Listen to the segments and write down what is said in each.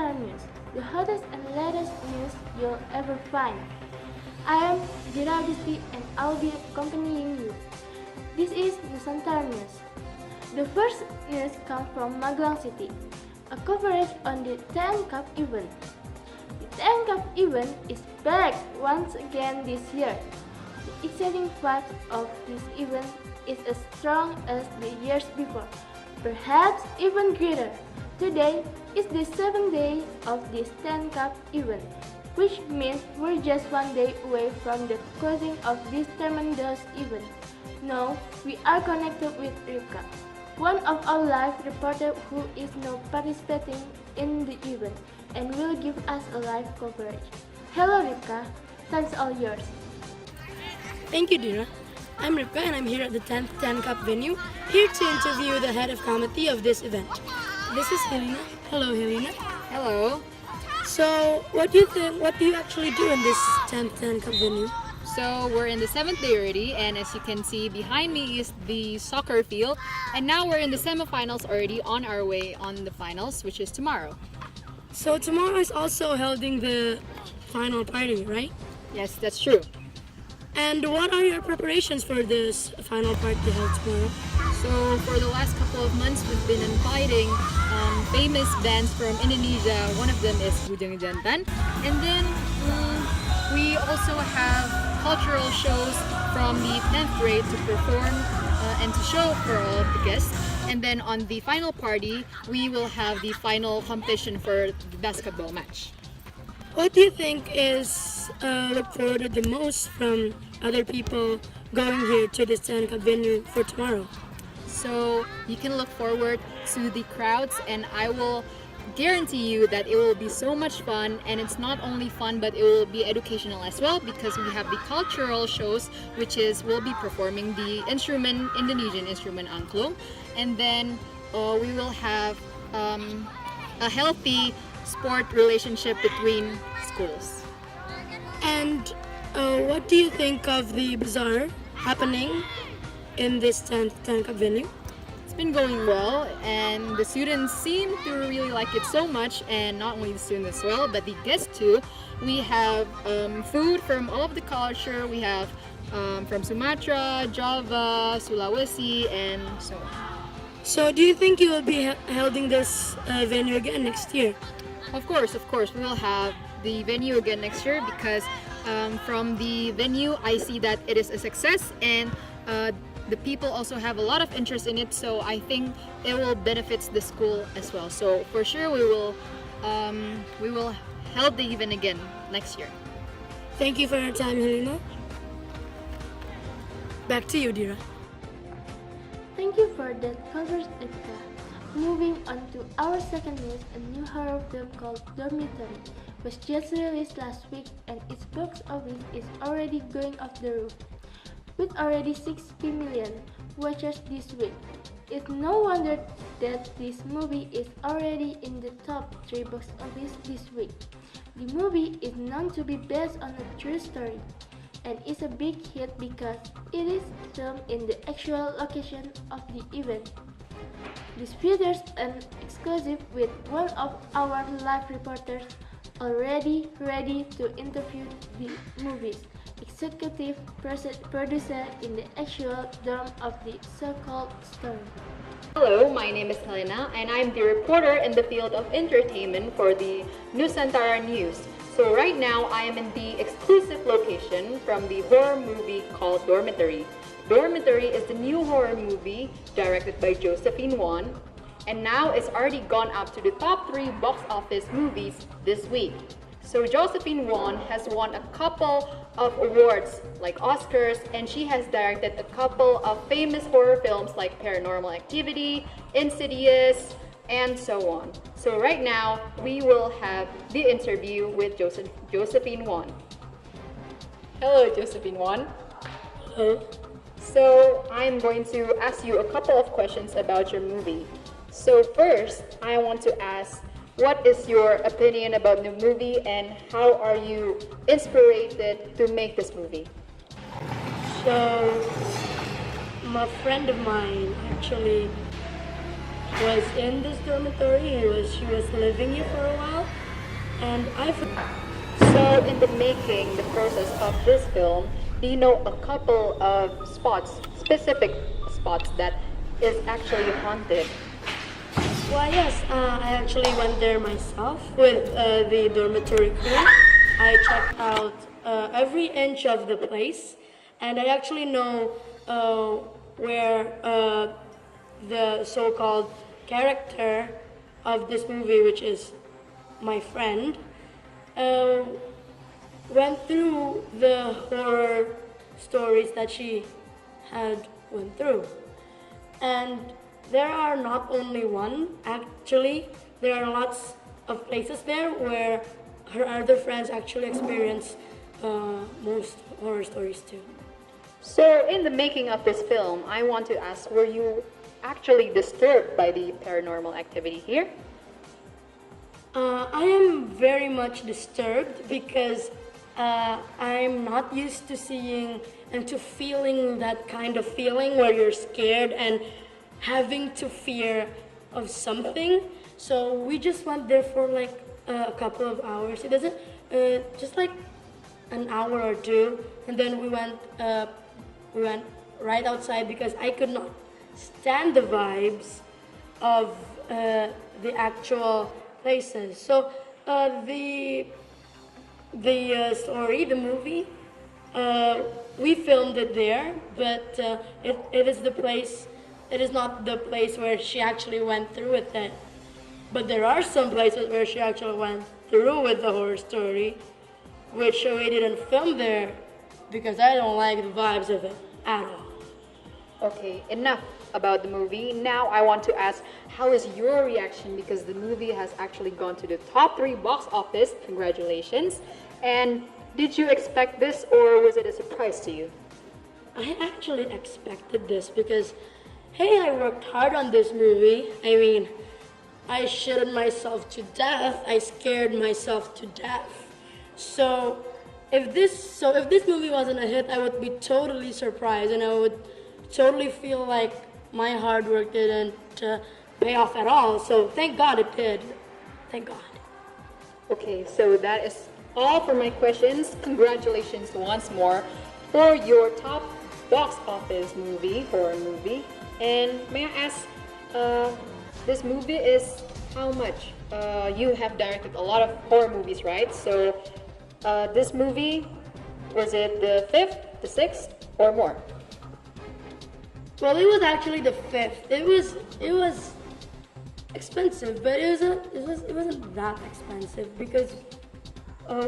Nusantara News, the hottest and latest news you'll ever find. I am Dira and I'll be accompanying you. This is Nusantara News. The first news comes from Magelang City, a coverage on the TN Cup event. The TN Cup event is back once again this year. The exciting vibe of this event is as strong as the years before, perhaps even greater. Today is the 7th day of this TN Cup event, which means we're just one day away from the closing of this tremendous event. Now, we are connected with Rivka, one of our live reporters who is now participating in the event and will give us a live coverage. Hello Rivka, time's all yours. Thank you, Dira. I'm Rivka and I'm here at the 10th TN Cup venue, here to interview the head of committee of this event. This is Helena. Hello, Helena. Hello. So, what do you actually do in this 10th TN Cup venue? So we're in the 7th day already, and as you can see behind me is the soccer field, and now we're in the semifinals already, on our way on the finals, which is tomorrow. So tomorrow is also holding the final party, right? Yes, that's true. And what are your preparations for this final party held tomorrow? So for the last couple of months, we've been inviting famous bands from Indonesia. One of them is Bujang Jantan, and then we also have cultural shows from the 10th grade to perform and to show for all of the guests. And then on the final party, we will have the final competition for the basketball match. What do you think is look forward to the most from other people going here to this 10 Cup venue for tomorrow? So you can look forward to the crowds, and I will guarantee you that it will be so much fun. And it's not only fun, but it will be educational as well, because we have the cultural shows, which is we'll be performing the Indonesian instrument angklung, and then we will have a healthy sport relationship between schools. And what do you think of the bazaar happening in this 10th TN Cup venue? It's been going well, and the students seem to really like it so much, and not only the students as well, but the guests too. We have food from all of the culture. We have from Sumatra, Java, Sulawesi, and so on. So do you think you will be holding this venue again next year? Of course, we will have the venue again next year, because from the venue I see that it is a success, and the people also have a lot of interest in it, so I think it will benefit the school as well. So for sure we will hold the event again next year. Thank you for your time, Helena. Back to you, Dira. Thank you for that coverage, Rivka. Moving on to our second news, a new horror film called Dormitory was just released last week, and its box office is already going off the roof, with already 60 million watchers this week. It's no wonder that this movie is already in the top 3 box office this week. The movie is known to be based on a true story, and is a big hit because it is filmed in the actual location of the event. This features an exclusive with one of our live reporters already ready to interview the movie's executive producer in the actual dome of the so-called story. Hello, my name is Helena, and I'm the reporter in the field of entertainment for the Nusantara News. So right now, I am in the exclusive location from the horror movie called Dormitory. Dormitory is the new horror movie directed by Josephine Won, and now it's already gone up to the top 3 box office movies this week. So Josephine Won has won a couple of awards like Oscars, and she has directed a couple of famous horror films like Paranormal Activity, Insidious, and so on. So right now, we will have the interview with Josephine Won. Hello, Josephine Won. Hello. So I'm going to ask you a couple of questions about your movie. So first, I want to ask, what is your opinion about the movie, and how are you inspired to make this movie? So, my friend of mine actually was in this dormitory. She was living here for a while, And I've So, in the making, the process of this film, do you know a couple of spots, specific spots that is actually haunted? Well, yes, I actually went there myself with the dormitory crew. I checked out every inch of the place, and I actually know where the so-called character of this movie, which is my friend, uh, went through the horror stories that she had went through. And there are not only one, actually, there are lots of places there where her other friends actually experience most horror stories too. So, in the making of this film, I want to ask, were you actually disturbed by the paranormal activity here? I am very much disturbed because I'm not used to seeing and to feeling that kind of feeling where you're scared and having to fear of something. So we just went there for like a couple of hours. It doesn't just like an hour or two, and then we went right outside because I could not stand the vibes of the actual places. So the story, the movie, we filmed it there, but it is the place. It is not the place where she actually went through with it. But there are some places where she actually went through with the horror story, which we didn't film there because I don't like the vibes of it at all. Okay, enough about the movie. Now I want to ask, how is your reaction? Because the movie has actually gone to the top 3 box office. Congratulations. And did you expect this, or was it a surprise to you? I actually expected this because, hey, I worked hard on this movie. I mean, I shitted myself to death. I scared myself to death. So if this movie wasn't a hit, I would be totally surprised, and I would totally feel like my hard work didn't pay off at all. So thank God it did. Thank God. Okay, so that is all for my questions. Congratulations once more for your top box office movie, horror movie. And may I ask, this movie is how much? You have directed a lot of horror movies, right? So this movie, was it the 5th, the 6th, or more? Well, it was actually the 5th. It was expensive, but it wasn't that expensive because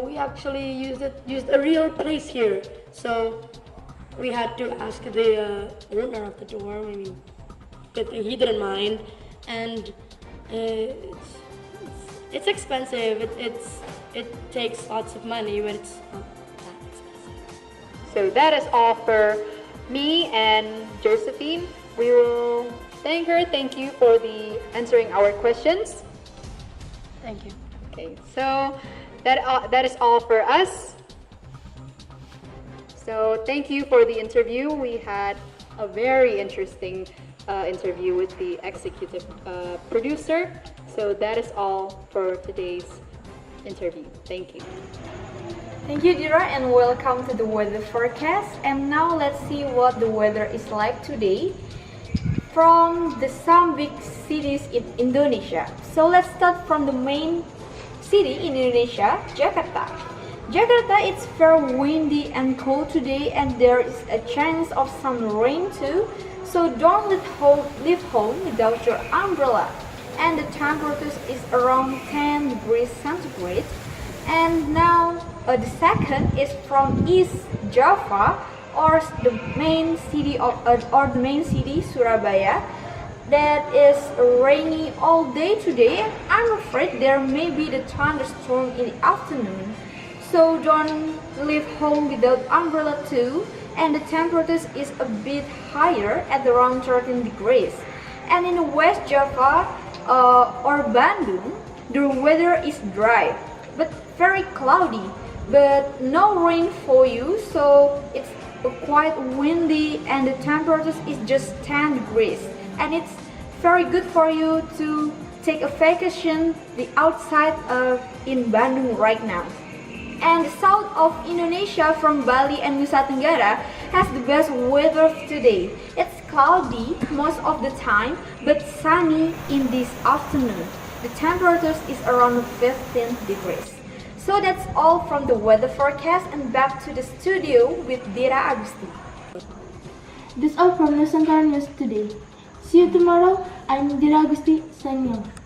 we actually used a real place here. So we had to ask the owner of the dorm. I mean, but he didn't mind, and it's expensive. It takes lots of money, but it's not that expensive. So that is all for me and Josephine. We will thank her. Thank you for the answering our questions. Thank you. Okay, so that is all for us. So thank you for the interview. We had a very interesting interview with the executive producer. So that is all for today's interview. Thank you. Thank you, Dira, and welcome to the weather forecast. And now let's see what the weather is like today from some big cities in Indonesia. So let's start from the main city in Indonesia, Jakarta. Jakarta is very windy and cold today, and there is a chance of some rain too. So don't leave home without your umbrella. And the temperature is around 10 degrees centigrade. And now the second is from East Java, or the main city Surabaya, that is rainy all day today. I'm afraid there may be the thunderstorm in the afternoon. So don't leave home without umbrella too. And the temperature is a bit higher at around 13 degrees. And in West Java or Bandung, the weather is dry but very cloudy, but no rain for you, so it's quite windy, and the temperature is just 10 degrees, and it's very good for you to take a vacation the outside in Bandung right now. And the south of Indonesia from Bali and Nusa Tenggara has the best weather today. It's cloudy most of the time but sunny in this afternoon. The temperature is around 15 degrees. So that's all from the weather forecast, and back to the studio with Dira Agusti. That's all from Nusantara News today. See you tomorrow. I'm Dira Agusti signing off.